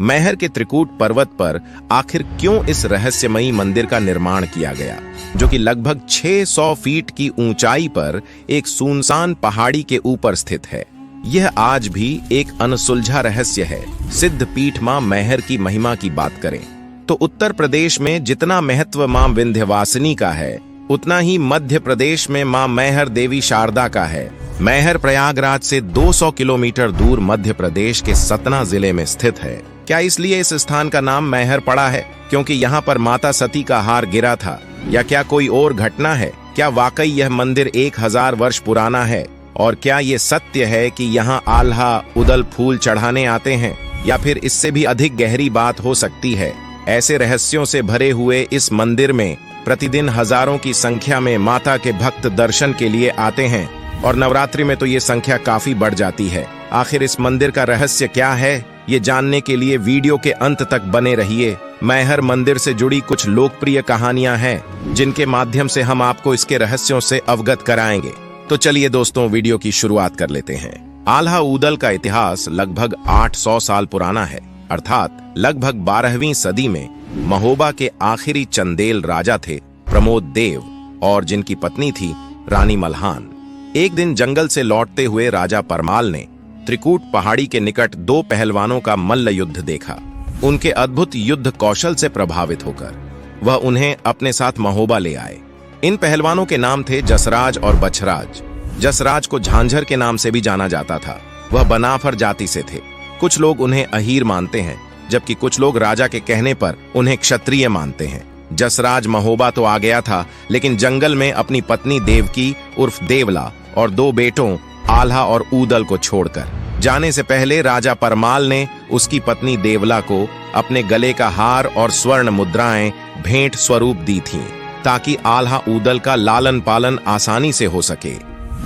मैहर के त्रिकूट पर्वत पर आखिर क्यों इस रहस्यमयी मंदिर का निर्माण किया गया, जो कि लगभग 600 फीट की ऊंचाई पर एक सुनसान पहाड़ी के ऊपर स्थित है। यह आज भी एक अनसुलझा रहस्य है। सिद्ध पीठ मां मैहर की महिमा की बात करें तो उत्तर प्रदेश में जितना महत्व मां विंध्यवासिनी का है, उतना ही मध्य प्रदेश में मां मैहर देवी शारदा का है। मैहर प्रयागराज से 200 किलोमीटर दूर मध्य प्रदेश के सतना जिले में स्थित है। क्या इसलिए इस स्थान का नाम मैहर पड़ा है क्योंकि यहाँ पर माता सती का हार गिरा था, या क्या कोई और घटना है? क्या वाकई यह मंदिर 1000 वर्ष पुराना है? और क्या ये सत्य है कि यहाँ आल्हा उदल फूल चढ़ाने आते हैं, या फिर इससे भी अधिक गहरी बात हो सकती है? ऐसे रहस्यों से भरे हुए इस मंदिर में प्रतिदिन हजारों की संख्या में माता के भक्त दर्शन के लिए आते हैं, और नवरात्रि में तो ये संख्या काफी बढ़ जाती है। आखिर इस मंदिर का रहस्य क्या है, ये जानने के लिए वीडियो के अंत तक बने रहिए। मैहर मंदिर से जुड़ी कुछ लोकप्रिय कहानियां हैं, जिनके माध्यम से हम आपको इसके रहस्यों से अवगत कराएंगे। तो चलिए दोस्तों, वीडियो की शुरुआत कर लेते हैं। आल्हा ऊदल का इतिहास लगभग 800 साल पुराना है, अर्थात लगभग 12वीं सदी में महोबा के आखिरी चंदेल राजा थे प्रमोद देव, और जिनकी पत्नी थी रानी मल्हान। एक दिन जंगल से लौटते हुए राजा परमाल ने त्रिकूट पहाड़ी के निकट 2 पहलवानों का मल्ल युद्ध देखा। उनके अद्भुत युद्ध कौशल से प्रभावित होकर वह उन्हें अपने साथ महोबा ले आए। इन पहलवानों के नाम थे जसराज और बछराज। जसराज को झांझर के नाम से भी जाना जाता था। वह बनाफर जाति से थे। कुछ लोग उन्हें अहीर मानते हैं, जबकि कुछ लोग राजा के कहने पर उन्हें क्षत्रिय मानते हैं। जसराज महोबा तो आ गया था, लेकिन जंगल में अपनी पत्नी देवकी उर्फ देवला और 2 बेटों आल्हा और ऊदल को छोड़कर जाने से पहले राजा परमाल ने उसकी पत्नी देवला को अपने गले का हार और स्वर्ण मुद्राएं भेंट स्वरूप दी थीं, ताकि आल्हा ऊदल का लालन पालन आसानी से हो सके।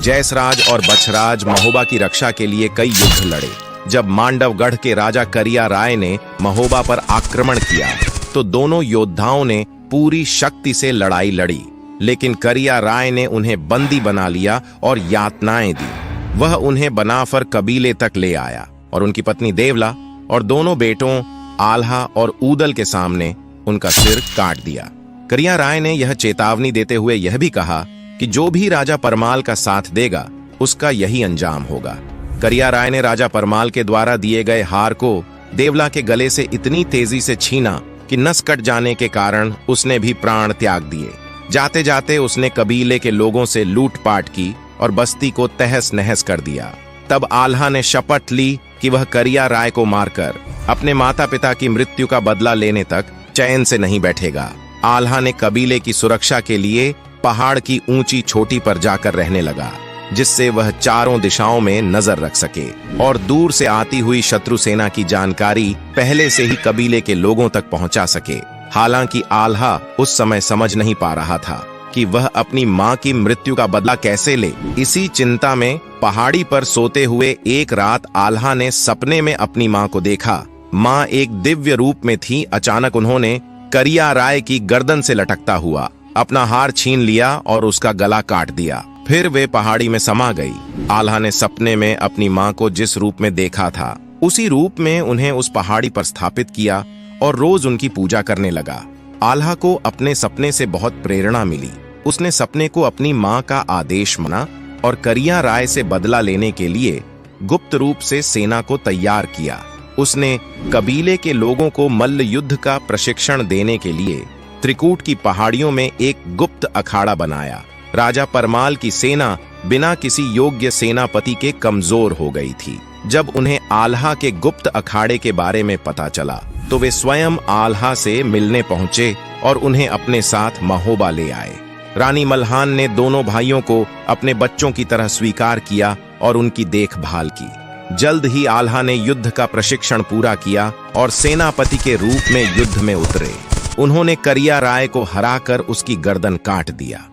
जयसराज और बछराज महोबा की रक्षा के लिए कई युद्ध लड़े। जब मांडवगढ़ के राजा करिया राय ने महोबा पर आक्रमण किया, तो दोनों योद्धाओं ने पूरी शक्ति से लड़ाई लड़ी, लेकिन करिया राय ने उन्हें बंदी बना लिया और यातनाएं दी। वह उन्हें बनाफर कबीले तक ले आया और उनकी पत्नी देवला और दोनों बेटों आल्हा और ऊदल के सामने उनका सिर काट दिया। करिया राय ने यह चेतावनी देते हुए यह भी कहा कि जो भी राजा परमाल का साथ देगा, उसका यही अंजाम होगा। करिया राय ने राजा परमाल के द्वारा दिए गए हार को देवला के गले से इतनी तेजी से छीना कि नस कट जाने के कारण उसने भी प्राण त्याग दिए। जाते जाते उसने कबीले के लोगों से लूटपाट की और बस्ती को तहस नहस कर दिया। तब आल्हा ने शपथ ली कि वह करिया राय को मारकर अपने माता पिता की मृत्यु का बदला लेने तक चैन से नहीं बैठेगा। आल्हा ने कबीले की सुरक्षा के लिए पहाड़ की ऊंची चोटी पर जाकर रहने लगा, जिससे वह चारों दिशाओं में नजर रख सके और दूर से आती हुई शत्रु सेना की जानकारी पहले से ही कबीले के लोगों तक पहुंचा सके। हालांकि आल्हा उस समय समझ नहीं पा रहा था कि वह अपनी मां की मृत्यु का बदला कैसे ले। इसी चिंता में पहाड़ी पर सोते हुए एक रात आल्हा ने सपने में अपनी मां को देखा। मां एक दिव्य रूप में थी। अचानक उन्होंने करिया राय की गर्दन से लटकता हुआ अपना हार छीन लिया और उसका गला काट दिया। फिर वे पहाड़ी में समा गई। आल्हा ने सपने में अपनी मां को जिस रूप में देखा था, उसी रूप में उन्हें उस पहाड़ी पर स्थापित किया और रोज उनकी पूजा करने लगा। आल्हा को अपने सपने से बहुत प्रेरणा मिली। उसने सपने को अपनी मां का आदेश माना और करिया राय से बदला लेने के लिए गुप्त रूप से सेना को तैयार किया। उसने कबीले के लोगों को मल्ल युद्ध का प्रशिक्षण देने के लिए त्रिकूट की पहाड़ियों में एक गुप्त अखाड़ा बनाया। राजा परमाल की सेना बिना किसी योग्य सेनापति के कमजोर हो गई थी। जब उन्हें आल्हा के गुप्त अखाड़े के बारे में पता चला, तो वे स्वयं आल्हा से मिलने पहुंचे और उन्हें अपने साथ महोबा ले आए। रानी मल्हान ने दोनों भाइयों को अपने बच्चों की तरह स्वीकार किया और उनकी देखभाल की। जल्द ही आल्हा ने युद्ध का प्रशिक्षण पूरा किया और सेनापति के रूप में युद्ध में उतरे। उन्होंने करिया राय को हराकर उसकी गर्दन काट दिया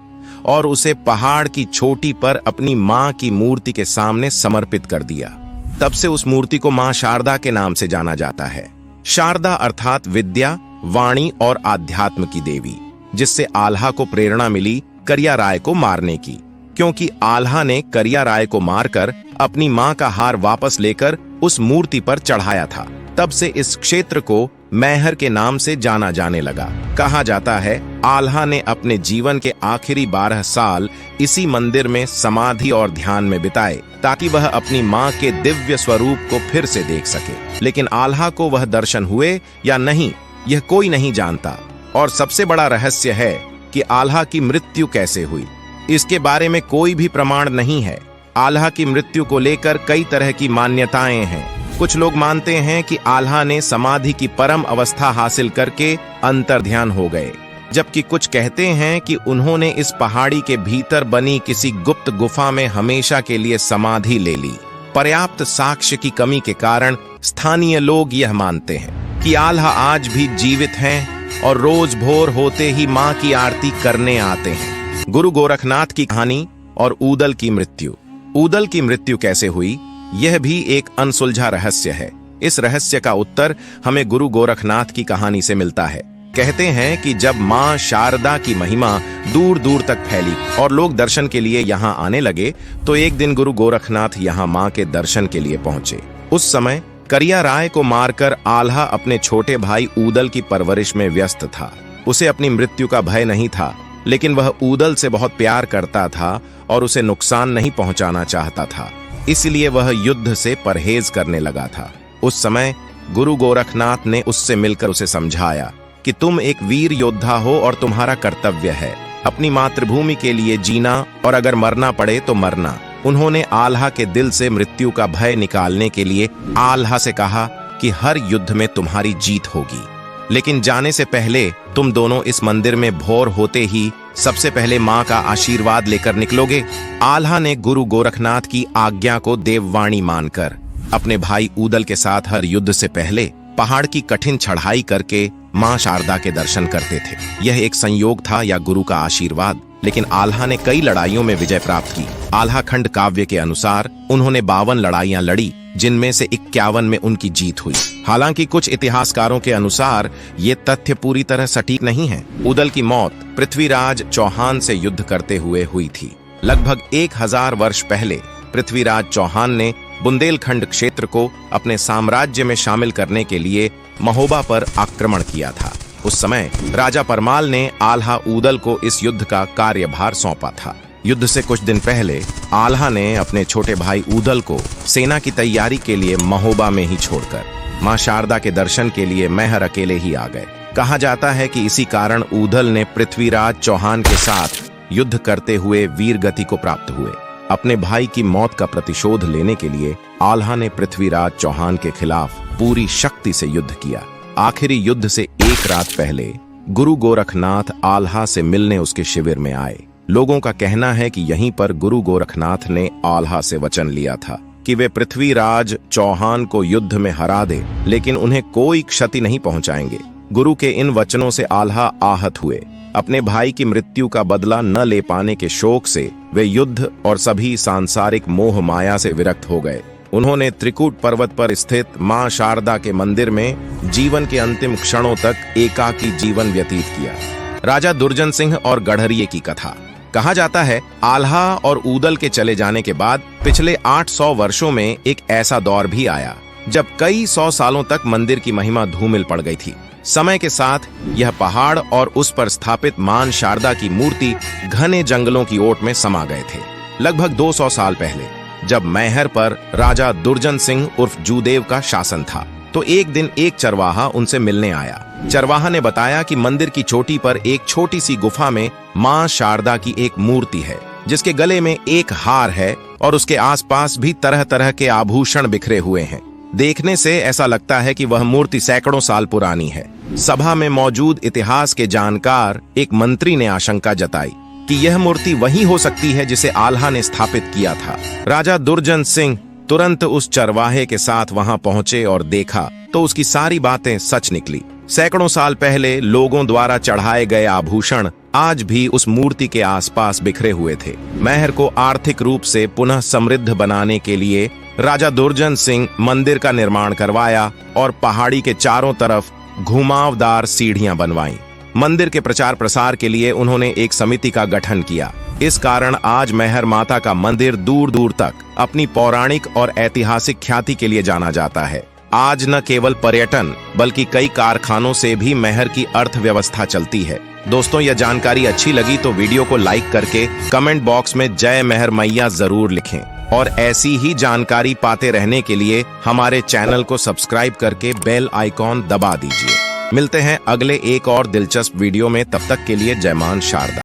और उसे पहाड़ की चोटी पर अपनी मां की मूर्ति के सामने समर्पित कर दिया। तब से उस मूर्ति को मां शारदा के नाम से जाना जाता है। शारदा अर्थात विद्या, वाणी और आध्यात्म की देवी, जिससे आल्हा को प्रेरणा मिली करिया राय को मारने की। क्योंकि आल्हा ने करिया राय को मारकर अपनी मां का हार वापस लेकर उस मूर्ति पर चढ़ाया था। तब से इस क्षेत्र को मैहर के नाम से जाना जाने लगा। कहा जाता है आल्हा ने अपने जीवन के आखिरी 12 साल इसी मंदिर में समाधि और ध्यान में बिताए ताकि वह अपनी मां के दिव्य स्वरूप को फिर से देख सके। लेकिन आल्हा को वह दर्शन हुए या नहीं, यह कोई नहीं जानता। और सबसे बड़ा रहस्य है कि आल्हा की मृत्यु कैसे हुई। इसके बारे में कोई भी प्रमाण नहीं है। आल्हा की मृत्यु को लेकर कई तरह की मान्यताएं हैं। कुछ लोग मानते हैं कि आल्हा ने समाधि की परम अवस्था हासिल करके अंतर्ध्यान हो गए, जबकि कुछ कहते हैं कि उन्होंने इस पहाड़ी के भीतर बनी किसी गुप्त गुफा में हमेशा के लिए समाधि ले ली। पर्याप्त साक्ष्य की कमी के कारण स्थानीय लोग यह मानते हैं कि आल्हा आज भी जीवित हैं और रोज भोर होते ही मां की आरती करने आते हैं। गुरु गोरखनाथ की कहानी और ऊदल की मृत्यु। ऊदल की मृत्यु कैसे हुई, यह भी एक अनसुलझा रहस्य है। इस रहस्य का उत्तर हमें गुरु गोरखनाथ की कहानी से मिलता है। कहते हैं कि जब मां शारदा की महिमा दूर दूर तक फैली और लोग दर्शन के लिए यहाँ आने लगे, तो एक दिन गुरु गोरखनाथ यहाँ मां के दर्शन के लिए पहुंचे। उस समय करिया राय को मारकर आल्हा अपने छोटे भाई ऊदल की परवरिश में व्यस्त था। उसे अपनी मृत्यु का भय नहीं था, लेकिन वह ऊदल से बहुत प्यार करता था और उसे नुकसान नहीं पहुंचाना चाहता था। इसलिए वह युद्ध से परहेज करने लगा था। उस समय गुरु गोरखनाथ ने उससे मिलकर उसे समझाया कि तुम एक वीर योद्धा हो और तुम्हारा कर्तव्य है अपनी मातृभूमि के लिए जीना, और अगर मरना पड़े तो मरना। उन्होंने आल्हा के दिल से मृत्यु का भय निकालने के लिए आल्हा से कहा कि हर युद्ध में तुम्हारी जीत होगी, लेकिन जाने से पहले तुम दोनों इस मंदिर में भोर होते ही सबसे पहले मां का आशीर्वाद लेकर निकलोगे। आल्हा ने गुरु गोरखनाथ की आज्ञा को देववाणी मानकर अपने भाई ऊदल के साथ हर युद्ध से पहले पहाड़ की कठिन चढ़ाई करके मां शारदा के दर्शन करते थे। यह एक संयोग था या गुरु का आशीर्वाद, लेकिन आल्हा ने कई लड़ाइयों में विजय प्राप्त की। आल्हा खंड काव्य के अनुसार उन्होंने 52 लड़ाइयां लड़ी, जिनमें से 51 में उनकी जीत हुई। हालांकि कुछ इतिहासकारों के अनुसार ये तथ्य पूरी तरह सटीक नहीं है। ऊदल की मौत पृथ्वीराज चौहान से युद्ध करते हुए हुई थी। लगभग 1000 वर्ष पहले पृथ्वीराज चौहान ने बुंदेलखंड क्षेत्र को अपने साम्राज्य में शामिल करने के लिए महोबा पर आक्रमण किया था। उस समय राजा परमाल ने आल्हा ऊदल को इस युद्ध का कार्यभार सौंपा था। युद्ध से कुछ दिन पहले आल्हा ने अपने छोटे भाई ऊदल को सेना की तैयारी के लिए महोबा में ही छोड़कर मां शारदा के दर्शन के लिए मैहर अकेले ही आ गए। कहा जाता है कि इसी कारण ऊदल ने पृथ्वीराज चौहान के साथ युद्ध करते हुए वीर गति को प्राप्त हुए। अपने भाई की मौत का प्रतिशोध लेने के लिए आल्हा ने पृथ्वीराज चौहान के खिलाफ पूरी शक्ति से युद्ध किया। आखिरी युद्ध से एक रात पहले गुरु गोरखनाथ आल्हा से मिलने उसके शिविर में आए। लोगों का कहना है कि यहीं पर गुरु गोरखनाथ ने आल्हा से वचन लिया था कि वे पृथ्वीराज चौहान को युद्ध में हरा दे, लेकिन उन्हें कोई क्षति नहीं पहुंचाएंगे। गुरु के इन वचनों से आल्हा आहत हुए। अपने भाई की मृत्यु का बदला न ले पाने के शोक से वे युद्ध और सभी सांसारिक मोह माया से विरक्त हो गए। उन्होंने त्रिकूट पर्वत पर स्थित मां शारदा के मंदिर में जीवन के अंतिम क्षणों तक एकाकी जीवन व्यतीत किया। राजा दुर्जन सिंह और गढ़रिये की कथा। कहा जाता है आल्हा और ऊदल के चले जाने के बाद पिछले 800 वर्षों में एक ऐसा दौर भी आया जब कई 100 सालों तक मंदिर की महिमा धूमिल पड़ गई थी। समय के साथ यह पहाड़ और उस पर स्थापित मां शारदा की मूर्ति घने जंगलों की ओट में समा गए थे। लगभग 200 साल पहले जब मैहर पर राजा दुर्जन सिंह उर्फ जूदेव का शासन था, तो एक दिन एक चरवाहा उनसे मिलने आया। चरवाहा ने बताया कि मंदिर की चोटी पर एक छोटी सी गुफा में मां शारदा की एक मूर्ति है, जिसके गले में एक हार है और उसके आसपास भी तरह तरह के आभूषण बिखरे हुए हैं। देखने से ऐसा लगता है कि वह मूर्ति सैकड़ों साल पुरानी है। सभा में मौजूद इतिहास के जानकार एक मंत्री ने आशंका जताई कि यह मूर्ति वही हो सकती है जिसे आल्हा ने स्थापित किया था। राजा दुर्जन सिंह तुरंत उस चरवाहे के साथ वहां पहुंचे और देखा तो उसकी सारी बातें सच निकली। सैकड़ों साल पहले लोगों द्वारा चढ़ाए गए आभूषण आज भी उस मूर्ति के आसपास बिखरे हुए थे। मैहर को आर्थिक रूप से पुनः समृद्ध बनाने के लिए राजा दुर्जन सिंह मंदिर का निर्माण करवाया और पहाड़ी के चारों तरफ घुमावदार सीढ़ियां बनवाईं। मंदिर के प्रचार प्रसार के लिए उन्होंने एक समिति का गठन किया। इस कारण आज मैहर माता का मंदिर दूर दूर तक अपनी पौराणिक और ऐतिहासिक ख्याति के लिए जाना जाता है। आज न केवल पर्यटन बल्कि कई कारखानों से भी मैहर की अर्थव्यवस्था चलती है। दोस्तों, यह जानकारी अच्छी लगी तो वीडियो को लाइक करके कमेंट बॉक्स में जय मैहर मैया जरूर लिखें और ऐसी ही जानकारी पाते रहने के लिए हमारे चैनल को सब्सक्राइब करके बेल आइकॉन दबा दीजिए। मिलते हैं अगले एक और दिलचस्प वीडियो में, तब तक के लिए जय मां शारदा।